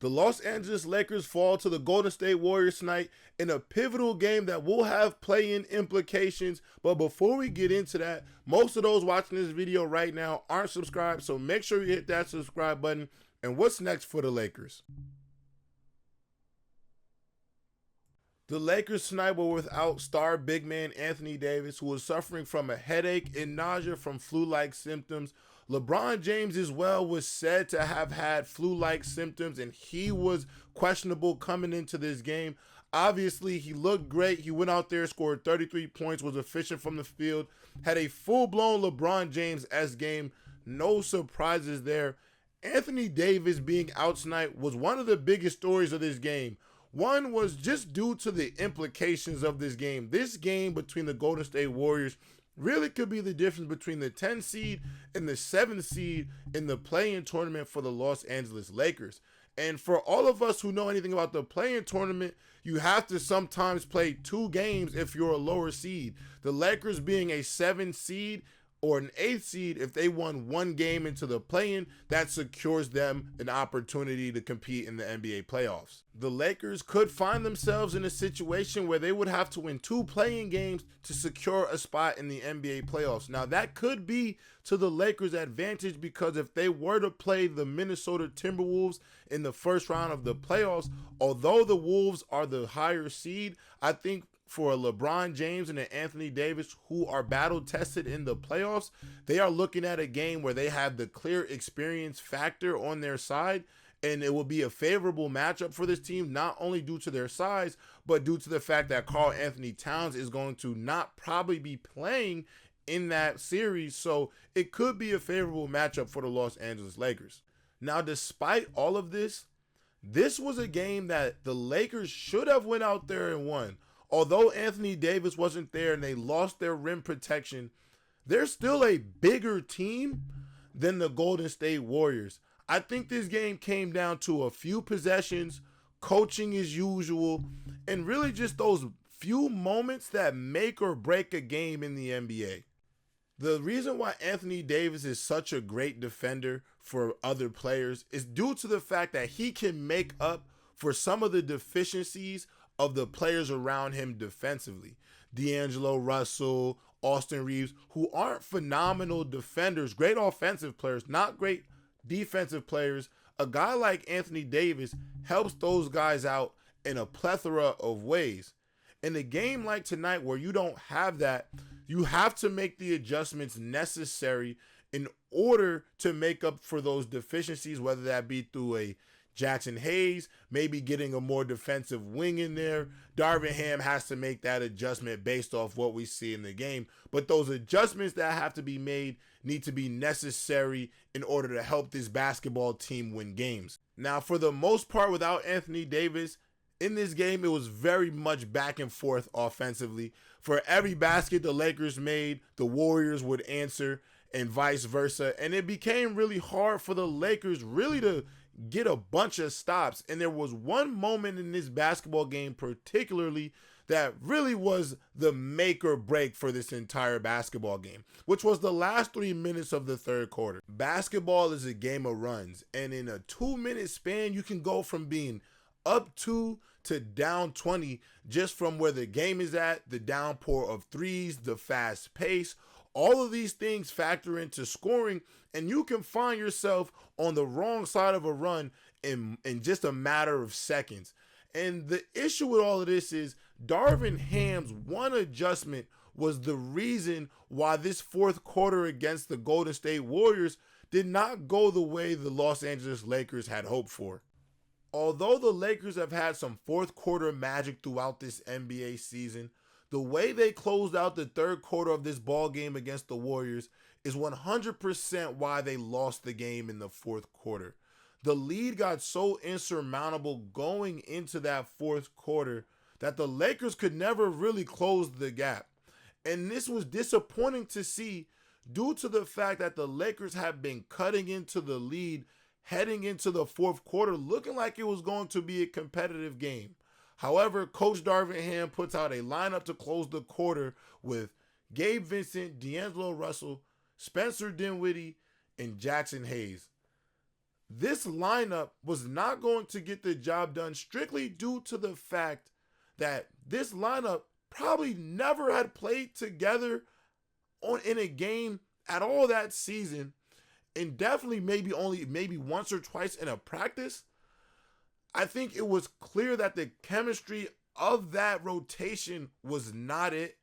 The Los Angeles Lakers fall to the Golden State Warriors tonight in a pivotal game that will have play-in implications. But before we get into that, most of those watching this video right now aren't subscribed, so make sure you hit that subscribe button. And what's next for the Lakers? The Lakers tonight were without star big man Anthony Davis, who was suffering from a headache and nausea from flu-like symptoms. LeBron James as well was said to have had flu-like symptoms, and he was questionable coming into this game. Obviously, he looked great. He went out there, scored 33 points, was efficient from the field, had a full-blown LeBron James-esque game. No surprises there. Anthony Davis being out tonight was one of the biggest stories of this game. One was just due to the implications of this game. This game between the Golden State Warriors really could be the difference between the 10 seed and the 7 seed in the play-in tournament for the Los Angeles Lakers. And for all of us who know anything about the play-in tournament, you have to sometimes play 2 games if you're a lower seed. The Lakers being a 7 seed or an 8th seed, if they won 1 game into the play-in, that secures them an opportunity to compete in the NBA playoffs. The Lakers could find themselves in a situation where they would have to win 2 play-in games to secure a spot in the NBA playoffs. Now, that could be to the Lakers' advantage, because if they were to play the Minnesota Timberwolves in the first round of the playoffs, although the Wolves are the higher seed, I think for a LeBron James and an Anthony Davis who are battle tested in the playoffs, they are looking at a game where they have the clear experience factor on their side, and it will be a favorable matchup for this team, not only due to their size, but due to the fact that Karl-Anthony Towns is going to not probably be playing in that series, so it could be a favorable matchup for the Los Angeles Lakers. Now, despite all of this, this was a game that the Lakers should have went out there and won. Although Anthony Davis wasn't there and they lost their rim protection, they're still a bigger team than the Golden State Warriors. I think this game came down to a few possessions, coaching as usual, and really just those few moments that make or break a game in the NBA. The reason why Anthony Davis is such a great defender for other players is due to the fact that he can make up for some of the deficiencies of the players around him defensively. D'Angelo Russell, Austin Reaves, who aren't phenomenal defenders, great offensive players, not great defensive players. A guy like Anthony Davis helps those guys out in a plethora of ways. In a game like tonight where you don't have that, you have to make the adjustments necessary in order to make up for those deficiencies, whether that be through a Jackson Hayes, maybe getting a more defensive wing in there. Darvin Ham has to make that adjustment based off what we see in the game. But those adjustments that have to be made need to be necessary in order to help this basketball team win games. Now, for the most part, without Anthony Davis, in this game, it was very much back and forth offensively. For every basket the Lakers made, the Warriors would answer and vice versa. And it became really hard for the Lakers really to get a bunch of stops. And there was one moment in this basketball game particularly that really was the make or break for this entire basketball game, which was the last 3 minutes of the third quarter. Basketball is a game of runs, and in a 2-minute span, you can go from being up 2 to down 20 just from where the game is at, the downpour of threes, the fast pace. All of these things factor into scoring, and you can find yourself on the wrong side of a run in just a matter of seconds. And the issue with all of this is Darvin Ham's one adjustment was the reason why this fourth quarter against the Golden State Warriors did not go the way the Los Angeles Lakers had hoped for. Although the Lakers have had some fourth quarter magic throughout this NBA season, the way they closed out the third quarter of this ball game against the Warriors is 100% why they lost the game in the fourth quarter. The lead got so insurmountable going into that fourth quarter that the Lakers could never really close the gap. And this was disappointing to see due to the fact that the Lakers have been cutting into the lead heading into the fourth quarter, looking like it was going to be a competitive game. However, Coach Darvin Ham puts out a lineup to close the quarter with Gabe Vincent, D'Angelo Russell, Spencer Dinwiddie, and Jackson Hayes. this lineup was not going to get the job done strictly due to the fact that this lineup probably never had played together in a game at all that season, and definitely maybe once or twice in a practice. I think it was clear that the chemistry of that rotation was not it.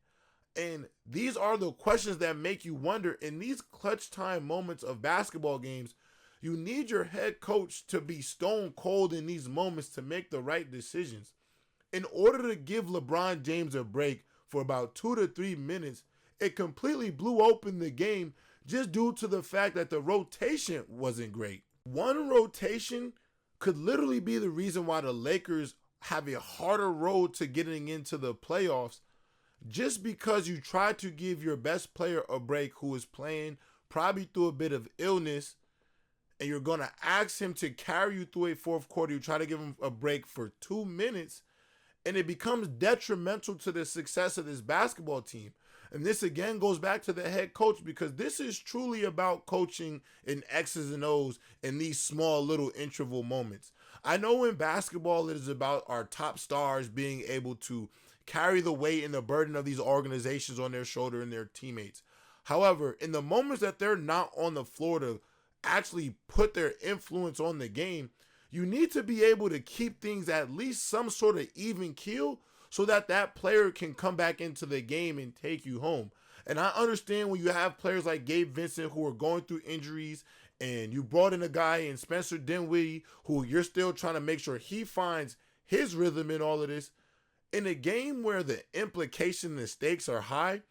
And these are the questions that make you wonder in these clutch time moments of basketball games. You need your head coach to be stone cold in these moments to make the right decisions. In order to give LeBron James a break for about 2 to 3 minutes, it completely blew open the game just due to the fact that the rotation wasn't great. One rotation could literally be the reason why the Lakers have a harder road to getting into the playoffs, just because you try to give your best player a break who is playing probably through a bit of illness, and you're going to ask him to carry you through a fourth quarter. You try to give him a break for 2 minutes, and it becomes detrimental to the success of this basketball team. And this again goes back to the head coach, because this is truly about coaching in X's and O's in these small little interval moments. I know in basketball it is about our top stars being able to carry the weight and the burden of these organizations on their shoulder and their teammates. However, in the moments that they're not on the floor to actually put their influence on the game, you need to be able to keep things at least some sort of even keel so that that player can come back into the game and take you home. And I understand when you have players like Gabe Vincent who are going through injuries, and you brought in a guy in Spencer Dinwiddie who you're still trying to make sure he finds his rhythm in all of this. In a game where the implication and the stakes are high,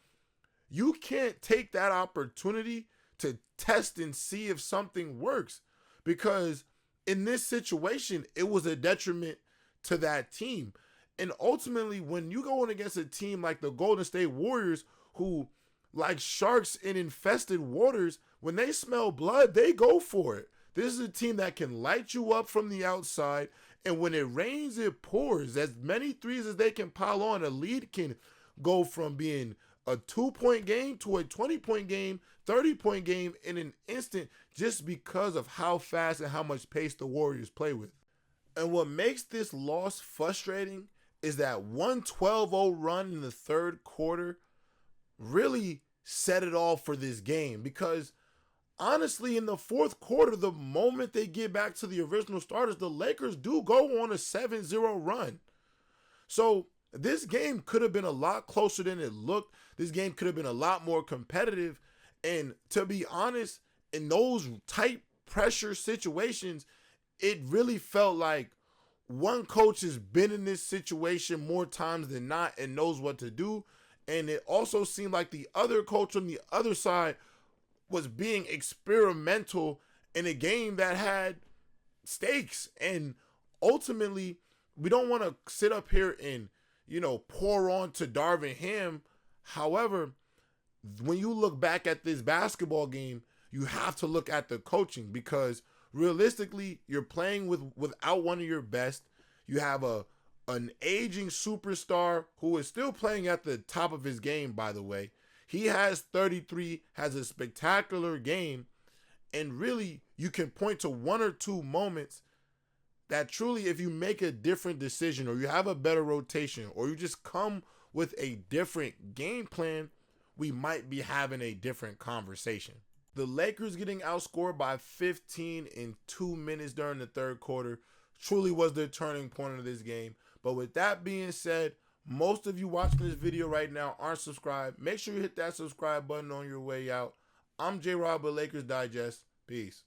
you can't take that opportunity to test and see if something works, because in this situation, it was a detriment to that team. And ultimately, when you go in against a team like the Golden State Warriors, who, like sharks in infested waters, when they smell blood, they go for it. This is a team that can light you up from the outside, and when it rains, it pours. As many threes as they can pile on, a lead can go from being a 2-point game to a 20-point game, 30-point game in an instant, just because of how fast and how much pace the Warriors play with. And what makes this loss frustrating is that 1-12-0 run in the third quarter really set it all for this game, because honestly, in the fourth quarter, the moment they get back to the original starters, the Lakers do go on a 7-0 run. So this game could have been a lot closer than it looked. This game could have been a lot more competitive. And to be honest, in those tight pressure situations, it really felt like one coach has been in this situation more times than not and knows what to do. And it also seemed like the other coach on the other side was being experimental in a game that had stakes. And ultimately, we don't want to sit up here and, pour on to Darvin Ham. However, when you look back at this basketball game, you have to look at the coaching, because realistically, you're playing without one of your best. You have an aging superstar who is still playing at the top of his game, by the way. He has 33, has a spectacular game, and really you can point to one or two moments that truly, if you make a different decision, or you have a better rotation, or you just come with a different game plan, we might be having a different conversation. The Lakers getting outscored by 15 in 2 minutes during the third quarter truly was the turning point of this game. But with that being said, most of you watching this video right now aren't subscribed. Make sure you hit that subscribe button on your way out. I'm JayRob with Lakers Digest. Peace.